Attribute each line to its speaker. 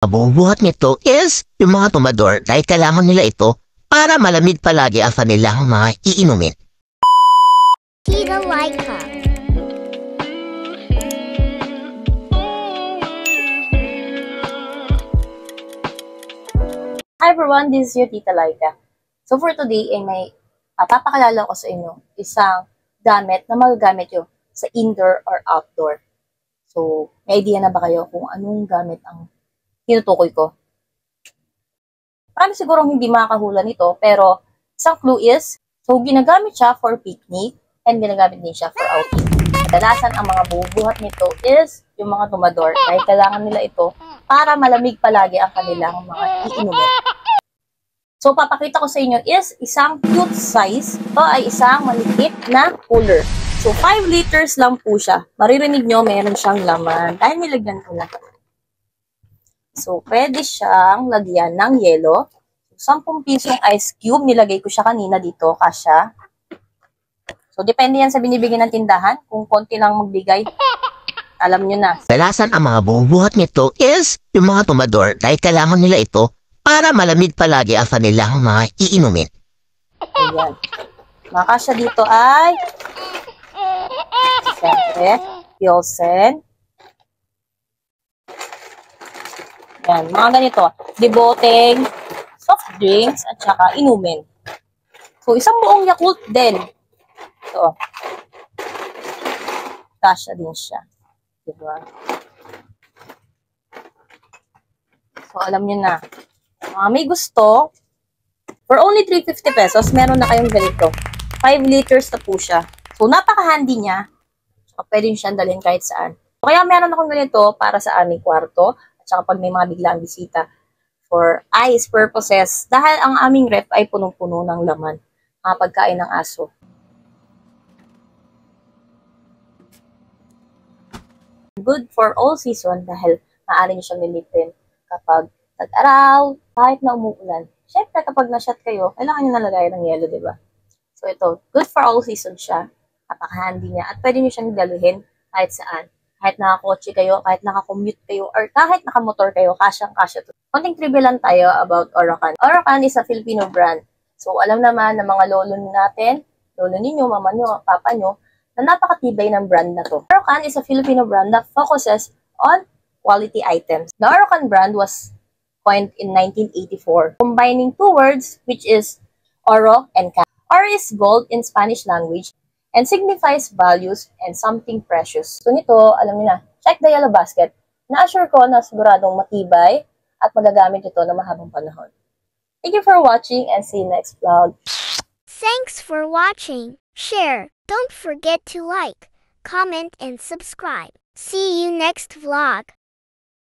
Speaker 1: Mabubuhat nito is yung mga tumador dahil kailangan nila ito para malamig palagi ang kanilang mga iinumin.
Speaker 2: Tita Laika.
Speaker 3: Hi everyone, this is your Tita Laika. So for today ay may papakalala ko sa inyo isang gamit na magagamit nyo sa indoor or outdoor. So may idea na ba kayo kung anong gamit ang tinutukoy ko? Marami sigurong hindi makakahula nito, pero isang clue is, so ginagamit siya for picnic and ginagamit din siya for outing. Kadalasan ang mga bubuhat nito is yung mga tumador dahil kailangan nila ito para malamig palagi ang kanilang mga iinumin. So papakita ko sa inyo is isang cute size. Ito ay isang malikit na cooler. So 5 liters lang po siya. Maririnig nyo meron siyang laman dahil nilagyan ko na. So, pwede siyang lagyan ng yelo. 10 pisong ice cube, nilagay ko siya kanina dito, kasya. So, depende yan sa binibigyan ng tindahan. Kung konti lang magbigay, alam nyo na.
Speaker 1: Kadalasan ang mga bubuhat nito is yung mga tumador dahil kailangan nila ito para malamig palagi ang kanilang mga iinumin.
Speaker 3: Ayan. Makasya dito ay siyempre, Pilsen. Yan, mga ganito. Diboteng, soft drinks, at saka inumin. So, isang buong Yakult din. Ito. Kasya din siya. Diba? So, alam nyo na. May gusto, for only 350 pesos, meron na kayong ganito. 5 liters na po siya. So, napaka-handy niya. So, pwede nyo siyang dalhin kahit saan. Kaya meron akong ganito para sa aming kwarto. Tsaka pag may mga biglaang bisita for ice purposes, dahil ang aming ref ay punong-puno ng laman, mga pagkain ng aso. Good for all season dahil maaari nyo siyang limitin kapag tag-araw, kahit na umuulan. Siyempre, kapag na-shot kayo, kailangan nyo nalagay ng yelo, diba? So ito, good for all season siya. Napaka-handy niya. At pwede nyo siyang dalhin kahit saan. Kahit nakakotse kayo, kahit nakakommute kayo, or kahit nakamotor kayo, kasyang-kasya to. Konting trivia lang tayo about Orocan. Orocan is a Filipino brand. So, alam naman ng mga lolo natin, lolo ninyo, mama nyo, papa nyo, na napakatibay ng brand na to. Orocan is a Filipino brand that focuses on quality items. The Orocan brand was coined in 1984, combining two words, which is oro and can. Oro is gold in Spanish language, and signifies values and something precious. So nito, alam niyo na, check the yellow basket. Na-assure ko na siguradong matibay at magagamit ito na mahabang panahon. Thank you for watching and see you next vlog.
Speaker 2: Thanks for watching. Share. Don't forget to like, comment, and subscribe. See you next vlog.